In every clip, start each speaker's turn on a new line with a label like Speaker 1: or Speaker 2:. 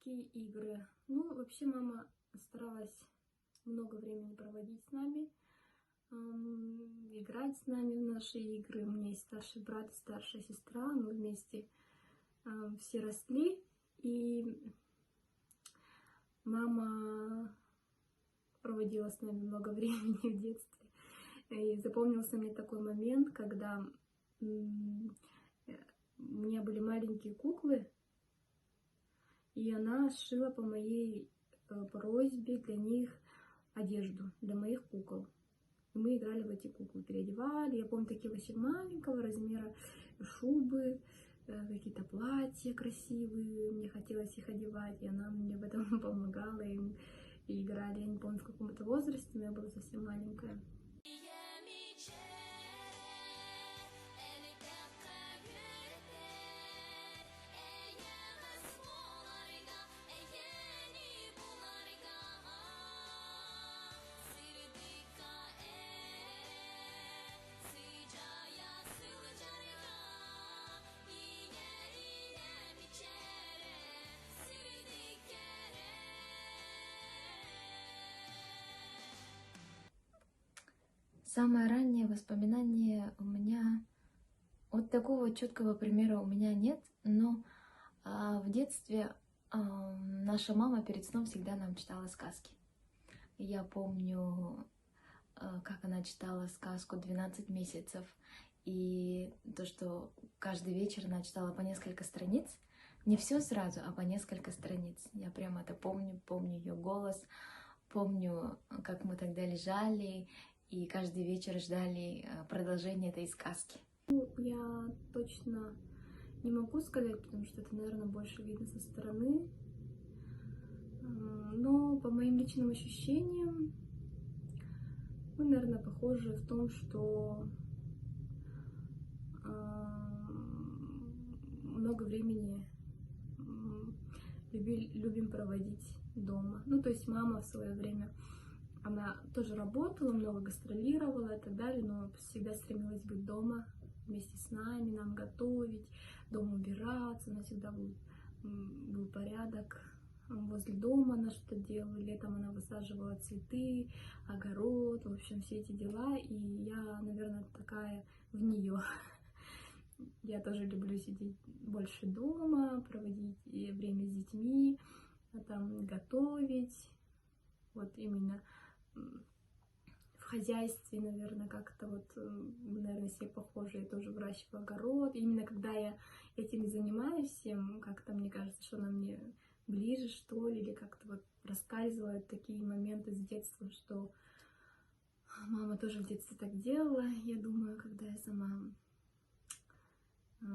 Speaker 1: какие игры? Ну, вообще мама старалась много времени проводить с нами, играть с нами в наши игры. У меня есть старший брат и старшая сестра, мы вместе все росли, и мама проводила с нами много времени в детстве. И запомнился мне такой момент, когда у меня были маленькие куклы, и она сшила по моей просьбе для них одежду, для моих кукол. И мы играли в эти куклы, переодевали. Я помню такие вообще маленького размера шубы, какие-то платья красивые. Мне хотелось их одевать, и она мне в этом помогала. И играли. Я не помню, в каком это возрасте, но я была совсем маленькая.
Speaker 2: Самое раннее воспоминание у меня, вот такого четкого примера у меня нет, но в детстве наша мама перед сном всегда нам читала сказки. Я помню, как она читала сказку «12 месяцев», и то, что каждый вечер она читала по несколько страниц, не все сразу, а по несколько страниц. Я прямо это помню, помню ее голос, помню, как мы тогда лежали и каждый вечер ждали продолжения этой сказки.
Speaker 1: Я точно не могу сказать, потому что это, наверное, больше видно со стороны. Но по моим личным ощущениям, мы, наверное, похожи в том, что много времени любим проводить дома. Ну, то есть мама в свое время, она тоже работала, много гастролировала и так далее, но всегда стремилась быть дома вместе с нами, нам готовить, дома убираться. У нас всегда был порядок. Возле дома она что-то делала, летом она высаживала цветы, огород, в общем, все эти дела. И я, наверное, такая в нее. Я тоже люблю сидеть больше дома, проводить время с детьми, там готовить. Вот именно в хозяйстве, наверное, как-то вот, наверное, все похожи. Я тоже выращиваю огород. И именно когда я этим занимаюсь всем, как-то мне кажется, что она мне ближе, что ли, или как-то вот проскальзывают такие моменты с детства, что мама тоже в детстве так делала. Я думаю, когда я сама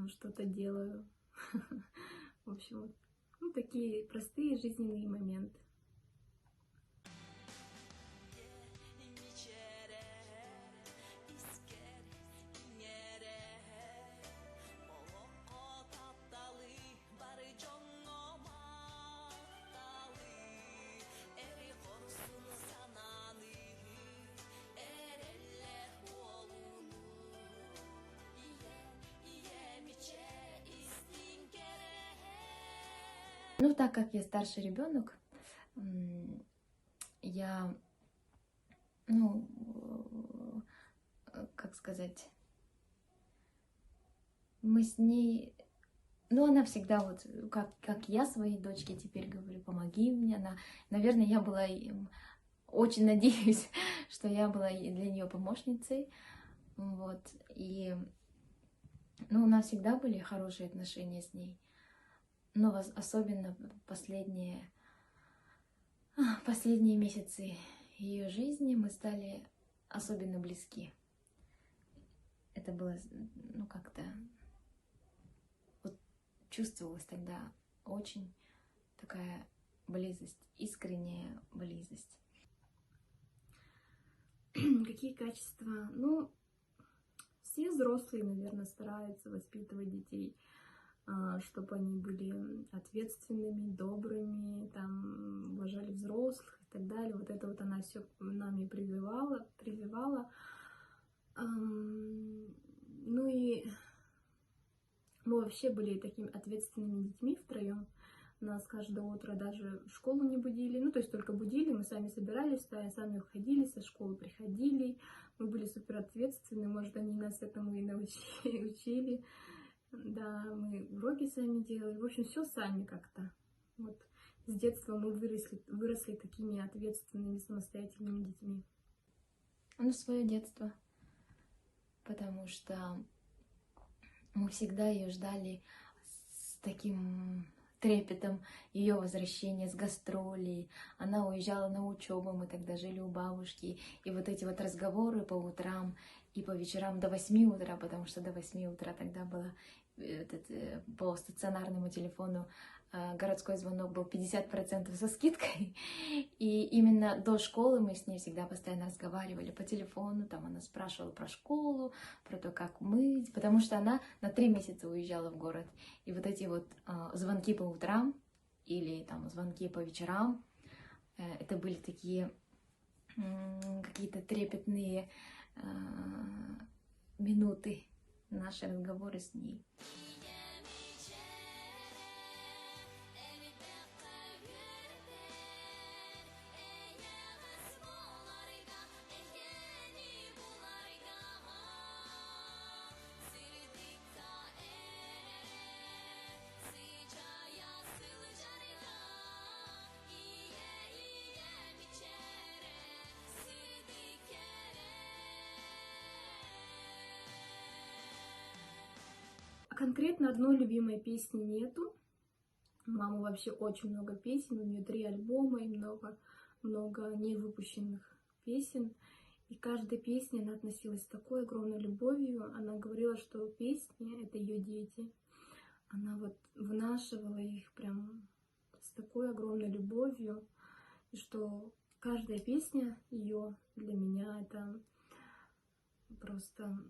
Speaker 1: что-то делаю. В общем, вот такие простые жизненные моменты.
Speaker 2: Ну, так как я старший ребенок, я, как сказать, мы с ней, она всегда вот, как я своей дочке теперь говорю, помоги мне, наверное, я была, очень надеюсь, что я была для нее помощницей, вот, и, у нас всегда были хорошие отношения с ней. Но особенно последние месяцы ее жизни мы стали особенно близки. Это было, как-то вот чувствовалась тогда очень такая близость, искренняя близость.
Speaker 1: Какие качества? Все взрослые, наверное, стараются воспитывать детей, чтобы они были ответственными, добрыми, там, уважали взрослых и так далее. Вот это вот она все нами прививала. И мы вообще были такими ответственными детьми втроем. Нас каждое утро даже в школу не будили. Ну, то есть только будили, мы сами собирались, сами уходили, со школы приходили. Мы были супер ответственны, может, они нас этому и учили. Да, мы уроки сами делали. В общем, все сами как-то. Вот. С детства мы выросли такими ответственными, самостоятельными детьми.
Speaker 2: Ну, свое детство. Потому что мы всегда ее ждали с таким трепетом ее возвращения с гастролей. Она уезжала на учебу, мы тогда жили у бабушки. И вот эти вот разговоры по утрам и по вечерам до 8 утра, потому что до 8 утра тогда было по стационарному телефону городской звонок был 50% со скидкой. И именно до школы мы с ней всегда постоянно разговаривали по телефону. Там она спрашивала про школу, про то, как мыть, потому что она на 3 месяца уезжала в город. И вот эти вот звонки по утрам или там звонки по вечерам, это были такие какие-то трепетные минуты, наши разговоры с ней.
Speaker 1: Конкретно одной любимой песни нету. У мамы вообще очень много песен, у нее 3 альбома и много невыпущенных песен. И к каждой песне она относилась с такой огромной любовью. Она говорила, что песни — это ее дети. Она вот вынашивала их прям с такой огромной любовью. И что каждая песня ее для меня — это просто,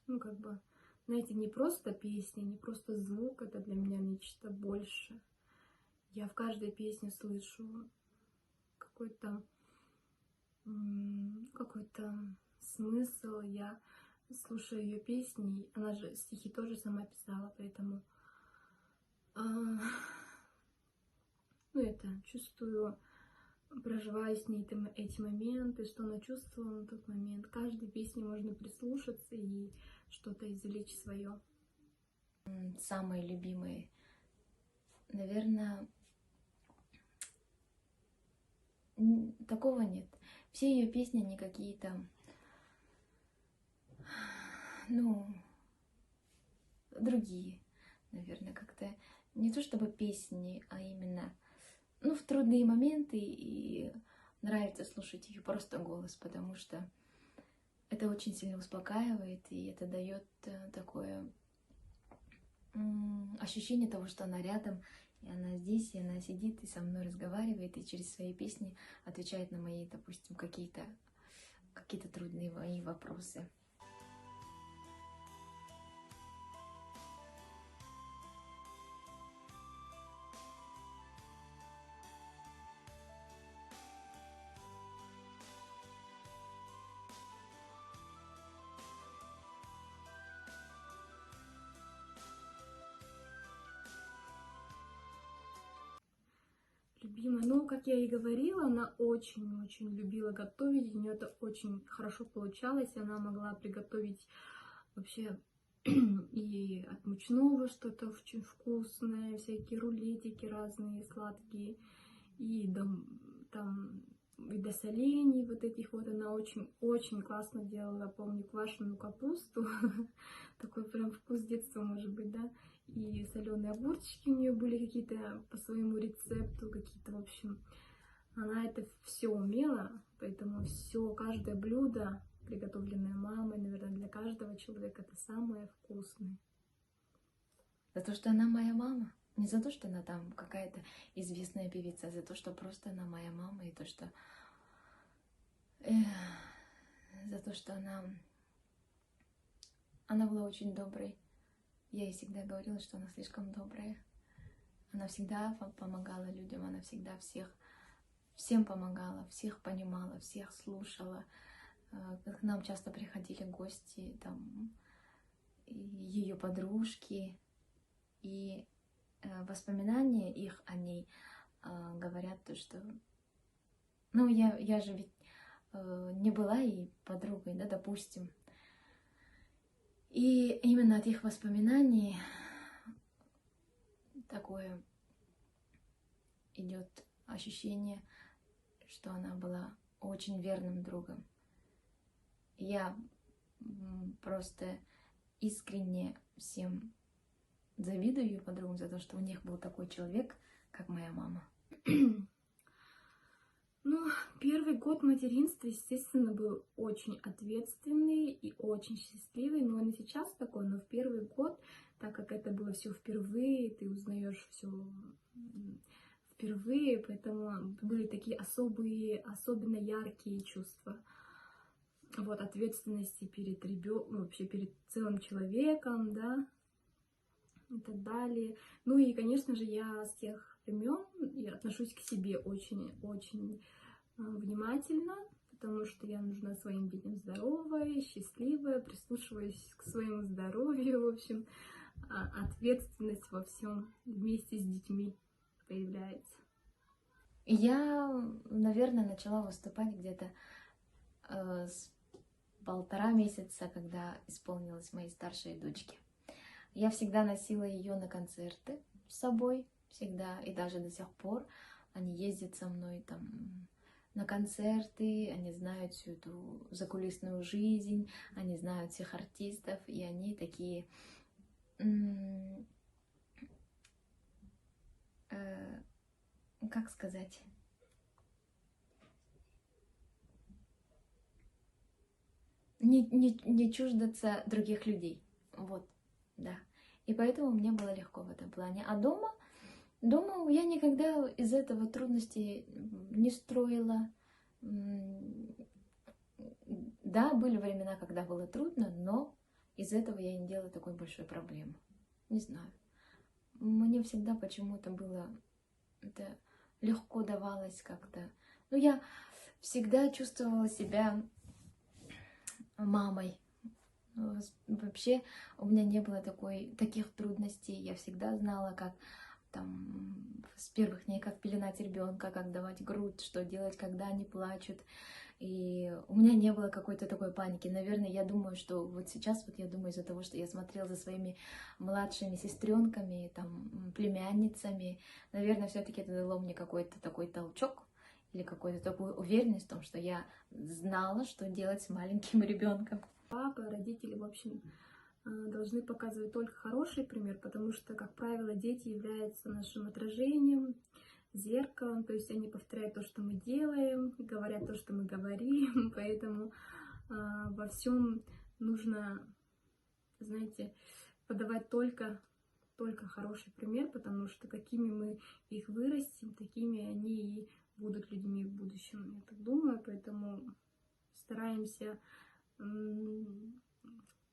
Speaker 1: ну как бы, знаете, не просто песня, не просто звук, это для меня нечто больше. Я в каждой песне слышу какой-то смысл. Я слушаю ее песни, она же стихи тоже сама писала, поэтому это чувствую, проживаю с ней эти моменты, что она чувствовала на тот момент. К каждой песне можно прислушаться и что-то извлечь свое.
Speaker 2: Самые любимые, наверное, такого нет. Все ее песни, они какие-то, другие, наверное, как-то не то чтобы песни, а именно, в трудные моменты, и нравится слушать ее просто голос, потому что это очень сильно успокаивает, и это дает такое ощущение того, что она рядом, и она здесь, и она сидит и со мной разговаривает, и через свои песни отвечает на мои, допустим, какие-то трудные мои вопросы.
Speaker 1: Любимая, как я и говорила, она очень-очень любила готовить, у нее это очень хорошо получалось, она могла приготовить вообще и от мучного что-то очень вкусное, всякие рулетики разные, сладкие, и до солений вот этих вот она очень-очень классно делала, помню, квашеную капусту, такой прям вкус детства, может быть, да, и соленые огурчики у нее были какие-то по своему рецепту, какие-то, в общем, она это все умела, поэтому все, каждое блюдо, приготовленное мамой, наверное, для каждого человека это самое вкусное.
Speaker 2: За то, что она моя мама. Не за то, что она там какая-то известная певица, а за то, что просто она моя мама, и то, что... за то, что она была очень доброй. Я ей всегда говорила, что она слишком добрая. Она всегда помогала людям, она всегда всем помогала, всех понимала, всех слушала. К нам часто приходили гости, там, ее подружки, и воспоминания их о ней говорят то, что... Ну, я же ведь не была и подругой, да, допустим. И именно от их воспоминаний такое идет ощущение, что она была очень верным другом. Я просто искренне всем завидую ее подругам за то, что у них был такой человек, как моя мама.
Speaker 1: Ну, первый год материнства, естественно, был очень ответственный и очень счастливый, но он и сейчас такой, но в первый год, так как это было все впервые, ты узнаешь все впервые, поэтому были такие особенно яркие чувства. Вот, ответственности перед ребенком, вообще перед целым человеком, да, и так далее. Ну и, конечно же, я с тех времен я отношусь к себе очень-очень внимательно, потому что я нужна своим детям здоровая, счастливая, прислушиваюсь к своему здоровью, в общем, ответственность во всем вместе с детьми появляется.
Speaker 2: Я, наверное, начала выступать где-то с 1,5 месяца, когда исполнилось моей старшей дочке. Я всегда носила ее на концерты с собой, всегда, и даже до сих пор они ездят со мной там на концерты, они знают всю эту закулисную жизнь, они знают всех артистов, и они такие, как сказать, не чуждаться других людей, вот, да. И поэтому мне было легко в этом плане. А дома я никогда из этого трудностей не строила. Да, были времена, когда было трудно, но из этого я не делала такой большой проблемы. Не знаю. Мне всегда почему-то было это легко давалось как-то. Ну, я всегда чувствовала себя мамой. Вообще у меня не было таких трудностей. Я всегда знала, как там с первых дней, как пеленать ребенка, как давать грудь, что делать, когда они плачут. И у меня не было какой-то такой паники. Наверное, я думаю, что вот сейчас, вот я думаю, из-за того, что я смотрела за своими младшими сестренками, там, племянницами, наверное, все-таки это дало мне какой-то такой толчок или какую-то такую уверенность в том, что я знала, что делать с маленьким ребенком.
Speaker 1: Папа, родители, в общем, должны показывать только хороший пример, потому что, как правило, дети являются нашим отражением, зеркалом, то есть они повторяют то, что мы делаем, говорят то, что мы говорим, поэтому во всем нужно, знаете, подавать только хороший пример, потому что какими мы их вырастим, такими они и будут людьми в будущем, я так думаю, поэтому стараемся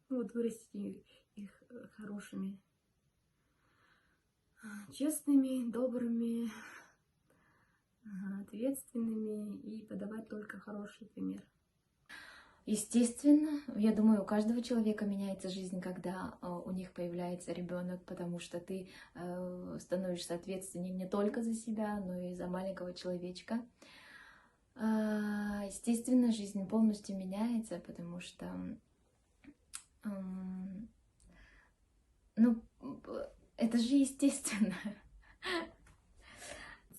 Speaker 1: вот вырастить их хорошими, честными, добрыми, ответственными и подавать только хороший пример.
Speaker 2: Естественно, я думаю, у каждого человека меняется жизнь, когда у них появляется ребенок, потому что ты становишься ответственнее не только за себя, но и за маленького человечка. Естественно, жизнь полностью меняется, потому что, ну, это же естественно.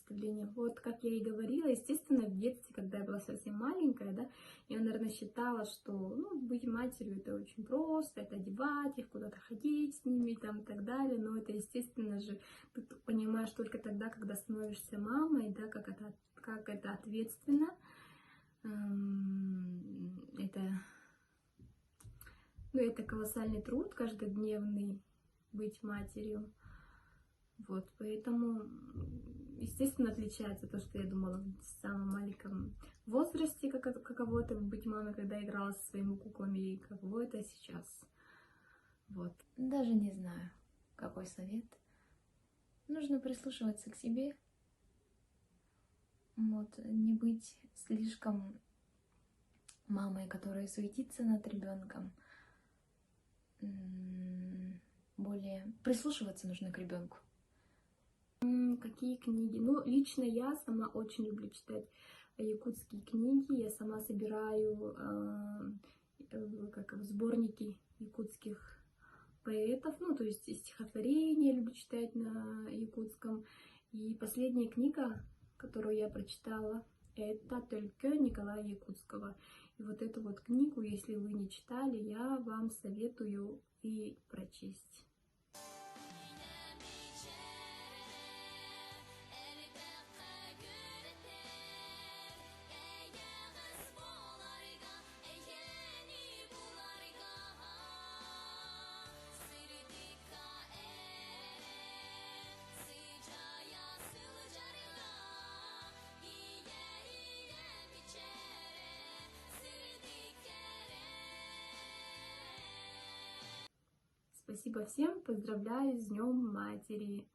Speaker 1: Вот как я и говорила, естественно, в детстве, когда я была совсем маленькая, да, я, наверное, считала, что, ну, быть матерью это очень просто, это одевать их, куда-то ходить с ними там, и так далее, но это, естественно же, ты понимаешь только тогда, когда становишься мамой, да, как это ответственно, это колоссальный труд каждодневный быть матерью. Вот, поэтому, естественно, отличается то, что я думала в самом маленьком возрасте, каково это быть мамой, когда играла со своими куклами, и каково это сейчас. Вот.
Speaker 2: Даже не знаю, какой совет. Нужно прислушиваться к себе. Вот, не быть слишком мамой, которая суетится над ребенком. Более прислушиваться нужно к ребенку.
Speaker 1: Какие книги? Ну, лично я сама очень люблю читать якутские книги. Я сама собираю сборники якутских поэтов, ну, то есть стихотворения люблю читать на якутском. И последняя книга, которую я прочитала, это только Николая Якутского. И вот эту вот книгу, если вы не читали, я вам советую и прочесть. Спасибо всем, поздравляю с Днем Матери!